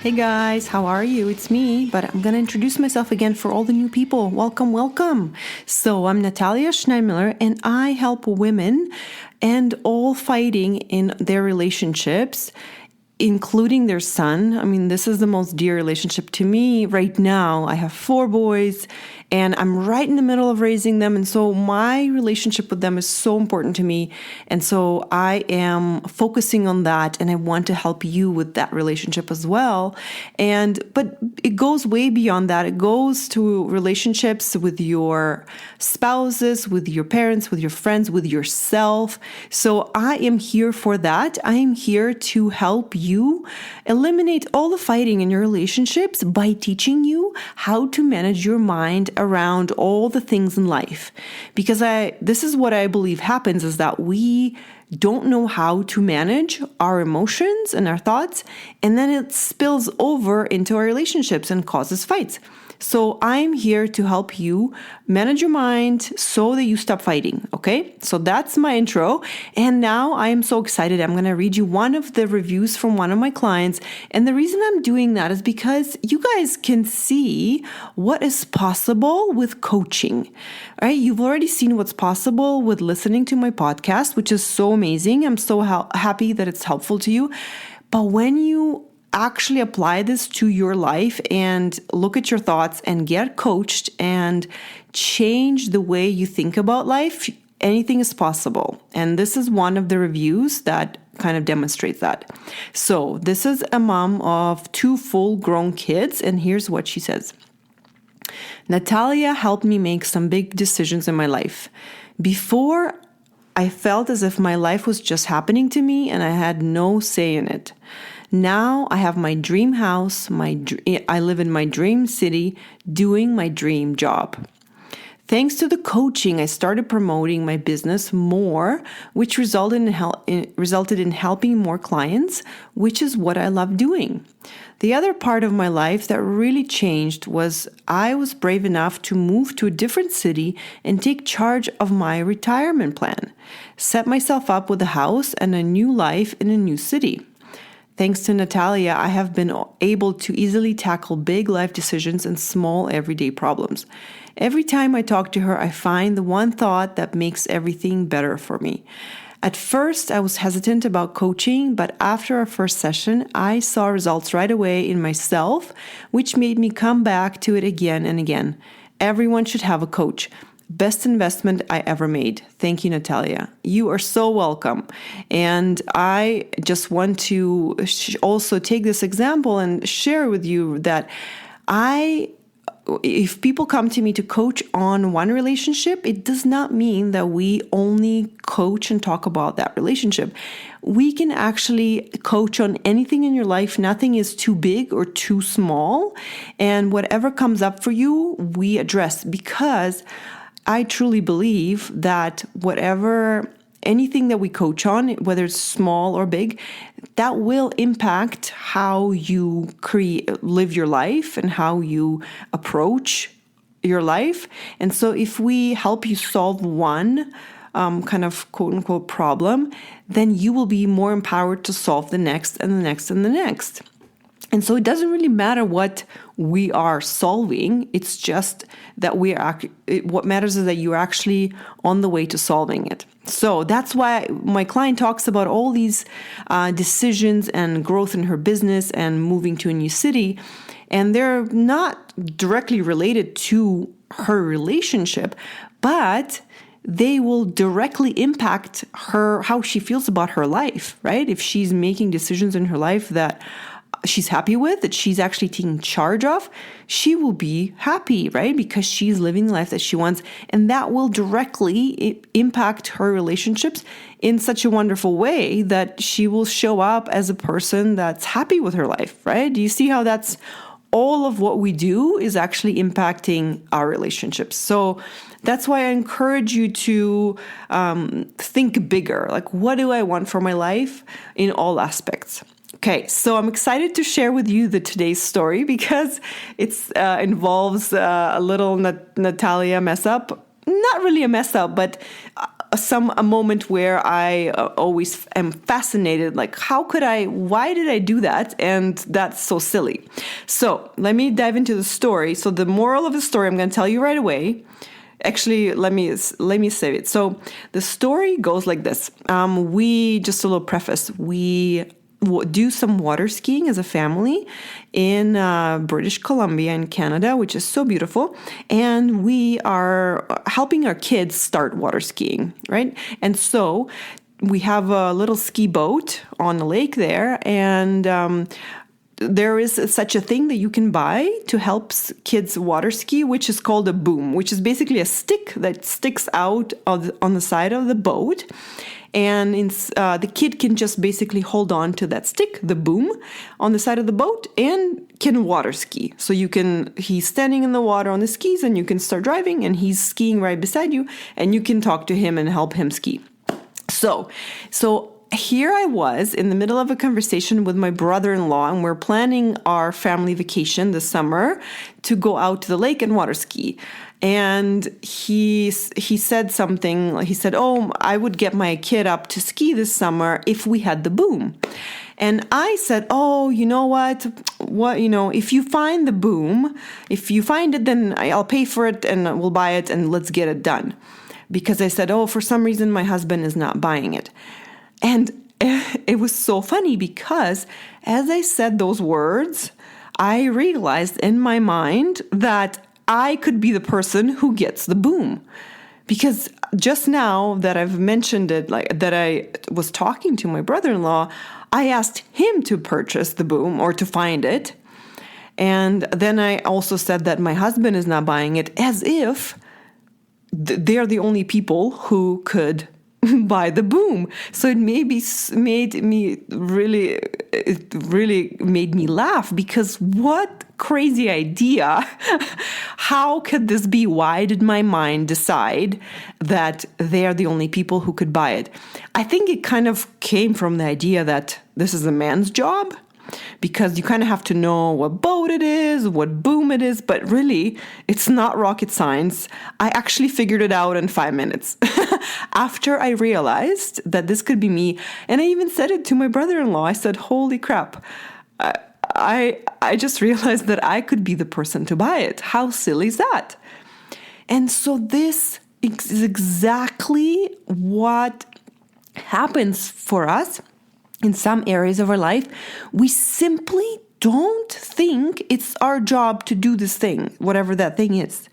Hey guys, how are you? It's me, but I'm going to introduce myself again for all the new people. Welcome, welcome. So I'm Natalia Schneidmiller, and I help women and all fighting in their relationships, including their son. I mean, this is the most dear relationship to me right now. I have 4 boys and I'm right in the middle of raising them. And so my relationship with them is so important to me. And so I am focusing on that, and I want to help you with that relationship as well. But it goes way beyond that. It goes to relationships with your spouses, with your parents, with your friends, with yourself. So I am here for that. I am here to help you eliminate all the fighting in your relationships by teaching you how to manage your mind around all the things in life. Because this is what I believe happens, is that we don't know how to manage our emotions and our thoughts, and then it spills over into our relationships and causes fights. So I'm here to help you manage your mind so that you stop fighting, okay? So that's my intro. And now I am so excited. I'm going to read you one of the reviews from one of my clients. And the reason I'm doing that is because you guys can see what is possible with coaching, right? You've already seen what's possible with listening to my podcast, which is so amazing. I'm so happy that it's helpful to you. But when you actually apply this to your life and look at your thoughts and get coached and change the way you think about life, anything is possible. And this is one of the reviews that kind of demonstrates that. So this is a mom of 2 full-grown kids, and here's what she says. Natalia helped me make some big decisions in my life. Before, I felt as if my life was just happening to me and I had no say in it. Now I have my dream house, I live in my dream city, doing my dream job. Thanks to the coaching, I started promoting my business more, which resulted in helping more clients, which is what I love doing. The other part of my life that really changed was I was brave enough to move to a different city and take charge of my retirement plan, set myself up with a house and a new life in a new city. Thanks to Natalia, I have been able to easily tackle big life decisions and small everyday problems. Every time I talk to her, I find the one thought that makes everything better for me. At first, I was hesitant about coaching, but after our first session, I saw results right away in myself, which made me come back to it again and again. Everyone should have a coach. Best investment I ever made. Thank you, Natalia. You are so welcome. And I just want to also take this example and share with you that if people come to me to coach on one relationship, it does not mean that we only coach and talk about that relationship. We can actually coach on anything in your life. Nothing is too big or too small. And whatever comes up for you, we address, because I truly believe that anything that we coach on, whether it's small or big, that will impact how you live your life and how you approach your life. And so if we help you solve one kind of quote unquote problem, then you will be more empowered to solve the next and the next and the next. And so it doesn't really matter what we are solving. It's just that what matters is that you're actually on the way to solving it. So that's why my client talks about all these decisions and growth in her business and moving to a new city. And they're not directly related to her relationship, but they will directly impact how she feels about her life, right? If she's making decisions in her life that she's happy with, that she's actually taking charge of, she will be happy, right? Because she's living the life that she wants. And that will directly impact her relationships in such a wonderful way that she will show up as a person that's happy with her life, right? Do you see how that's all of what we do is actually impacting our relationships? So that's why I encourage you to think bigger. Like, what do I want for my life in all aspects? Okay, so I'm excited to share with you today's story because it involves a little Natalia mess up. Not really a mess up, but a moment where I always am fascinated, like why did I do that? And that's so silly. So let me dive into the story. So the moral of the story, I'm going to tell you right away. Actually, let me say it. So the story goes like this. Just a little preface, we do some water skiing as a family in British Columbia in Canada, which is so beautiful. And we are helping our kids start water skiing, right? And so we have a little ski boat on the lake there, and there is such a thing that you can buy to help kids water ski, which is called a boom, which is basically a stick that sticks out on the side of the boat. And the kid can just basically hold on to that stick, the boom, on the side of the boat and can water ski. So he's standing in the water on the skis and you can start driving and he's skiing right beside you and you can talk to him and help him ski. So here I was in the middle of a conversation with my brother-in-law, and we're planning our family vacation this summer to go out to the lake and water ski. And he said something. He said, "Oh, I would get my kid up to ski this summer if we had the boom." And I said, "Oh, you know what? If you find the boom, if you find it, then I'll pay for it and we'll buy it and let's get it done." Because I said, "Oh, for some reason my husband is not buying it." And it was so funny because as I said those words, I realized in my mind that I could be the person who gets the boom. Because just now that I've mentioned it, like that I was talking to my brother-in-law, I asked him to purchase the boom or to find it. And then I also said that my husband is not buying it, as if they're the only people who could buy the boom. So it really made me laugh, because what crazy idea. How could this be? Why did my mind decide that they are the only people who could buy it? I think it kind of came from the idea that this is a man's job, because you kind of have to know what boat it is, what boom it is, but really, it's not rocket science. I actually figured it out in 5 minutes after I realized that this could be me. And I even said it to my brother-in-law. I said, "Holy crap, I just realized that I could be the person to buy it. How silly is that?" And so this is exactly what happens for us. In some areas of our life, we simply don't think it's our job to do this thing, whatever that thing is.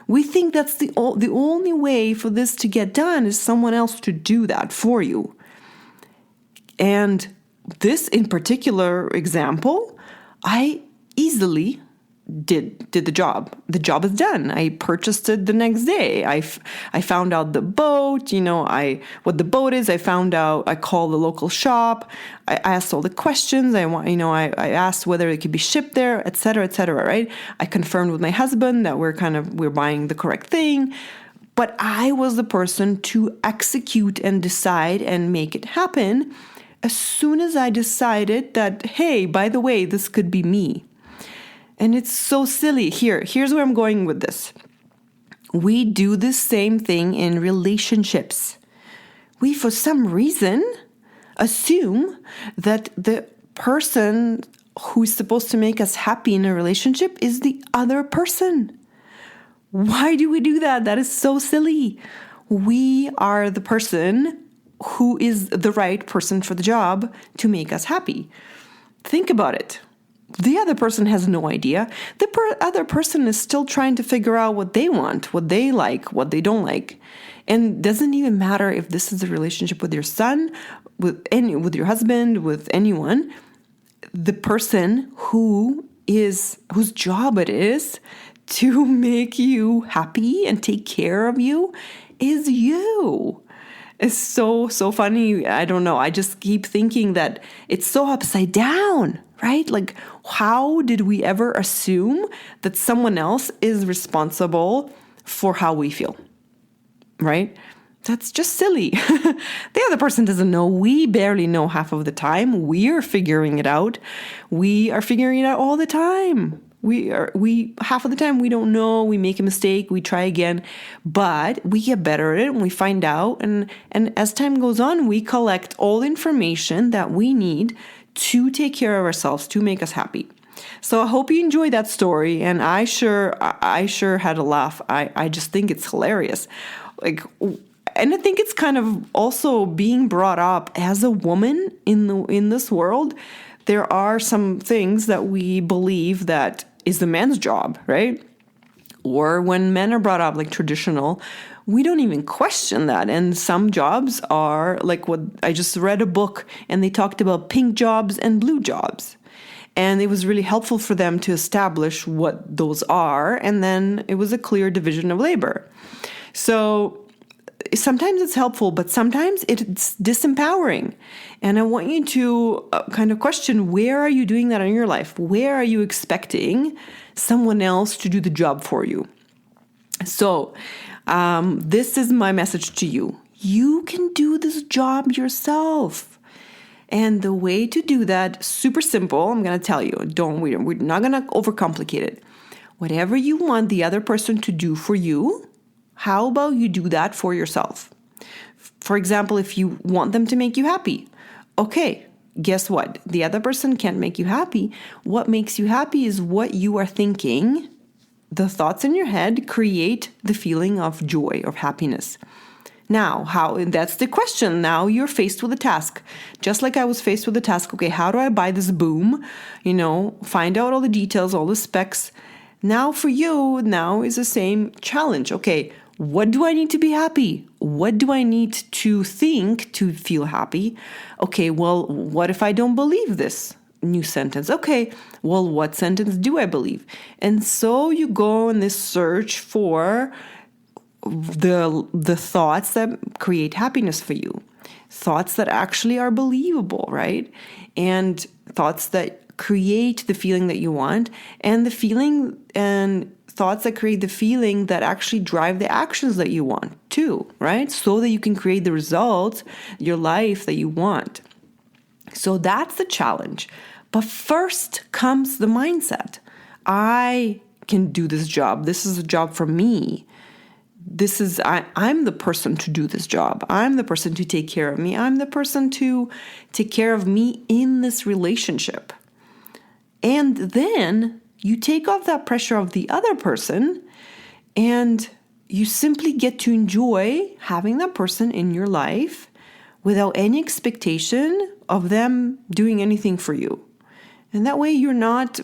We think that's the only way for this to get done is someone else to do that for you. And this in particular example, I easily did the job. The job is done. I purchased it the next day. I found out the boat, what the boat is. I found out, I called the local shop. I asked all the questions. I asked whether it could be shipped there, et cetera, right? I confirmed with my husband that we're buying the correct thing. But I was the person to execute and decide and make it happen as soon as I decided that, hey, by the way, this could be me. And it's so silly. Here's where I'm going with this. We do the same thing in relationships. We, for some reason, assume that the person who's supposed to make us happy in a relationship is the other person. Why do we do that? That is so silly. We are the person who is the right person for the job to make us happy. Think about it. The other person has no idea. The other person is still trying to figure out what they want, what they like, what they don't like. And it doesn't even matter if this is a relationship with your son, with your husband, with anyone. The person whose job it is to make you happy and take care of you is you. It's so funny. I don't know. I just keep thinking that it's so upside down, right? Like, how did we ever assume that someone else is responsible for how we feel, right? That's just silly. The other person doesn't know. We barely know half of the time. We're figuring it out. We are figuring it out all the time. We half of the time we don't know, we make a mistake, we try again, but we get better at it and we find out. And as time goes on, we collect all the information that we need to take care of ourselves, to make us happy. So I hope you enjoyed that story, and I sure had a laugh. I just think it's hilarious. And I think it's kind of also being brought up as a woman in this world. There are some things that we believe that is the man's job, right? Or when men are brought up like traditional, we don't even question that. And some jobs are like what I just read a book, and they talked about pink jobs and blue jobs. And it was really helpful for them to establish what those are. And then it was a clear division of labor. So sometimes it's helpful, but sometimes it's disempowering. And I want you to kind of question, where are you doing that in your life? Where are you expecting someone else to do the job for you? So this is my message to you. You can do this job yourself. And the way to do that, super simple, I'm going to tell you. We're not going to overcomplicate it. Whatever you want the other person to do for you, how about you do that for yourself? For example, if you want them to make you happy, okay, guess what? The other person can't make you happy. What makes you happy is what you are thinking. The thoughts in your head create the feeling of joy, of happiness. Now, that's the question. Now you're faced with a task. Just like I was faced with the task, okay, how do I buy this boom? Find out all the details, all the specs. Now for you, now is the same challenge. Okay, what do I need to be happy? What do I need to think to feel happy? Okay, well, what if I don't believe this new sentence? Okay, well, what sentence do I believe? And so you go on this search for the thoughts that create happiness for you, thoughts that actually are believable, right? And thoughts that create the feeling that you want, and the feeling and thoughts that create the feeling that actually drive the actions that you want too, right? So that you can create the results, your life that you want. So that's the challenge. But first comes the mindset. I can do this job. This is a job for me. I'm the person to do this job. I'm the person to take care of me. I'm the person to take care of me in this relationship. And then you take off that pressure of the other person, and you simply get to enjoy having that person in your life without any expectation of them doing anything for you. And that way you're not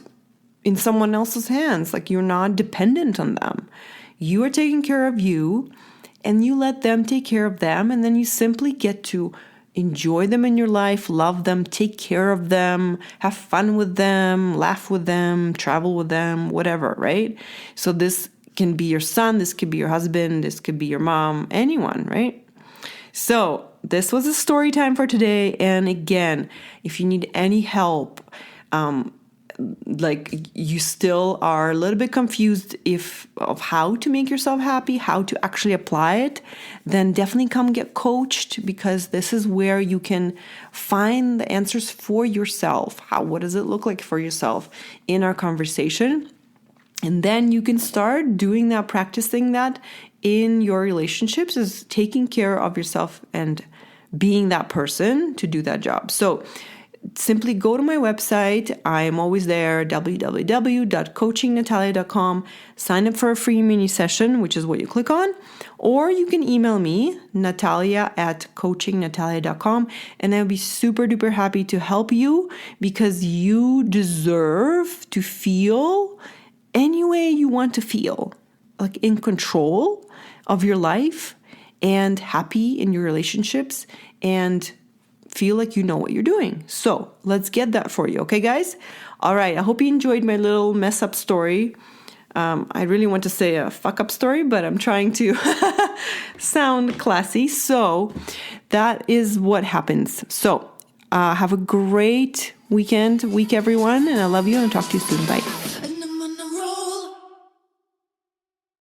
in someone else's hands, like you're not dependent on them. You are taking care of you, and you let them take care of them, and then you simply get to enjoy them in your life, love them, take care of them, have fun with them, laugh with them, travel with them, whatever, right? So this can be your son, this could be your husband, this could be your mom, anyone, right? So this was a story time for today. And again, if you need any help, like you still are a little bit confused of how to make yourself happy, how to actually apply it, then definitely come get coached, because this is where you can find the answers for yourself. What does it look like for yourself in our conversation? And then you can start doing that, practicing that in your relationships, is taking care of yourself and being that person to do that job. So simply go to my website. I am always there, www.coachingnatalia.com. Sign up for a free mini session, which is what you click on. Or you can email me, natalia@coachingnatalia.com, and I'll be super duper happy to help you, because you deserve to feel any way you want to feel, like in control of your life and happy in your relationships and feel like you know what you're doing. So let's get that for you. Okay, guys? All right. I hope you enjoyed my little mess up story. I really want to say a fuck up story, but I'm trying to sound classy. So that is what happens. So have a great week, everyone. And I love you, and I'll talk to you soon. Bye.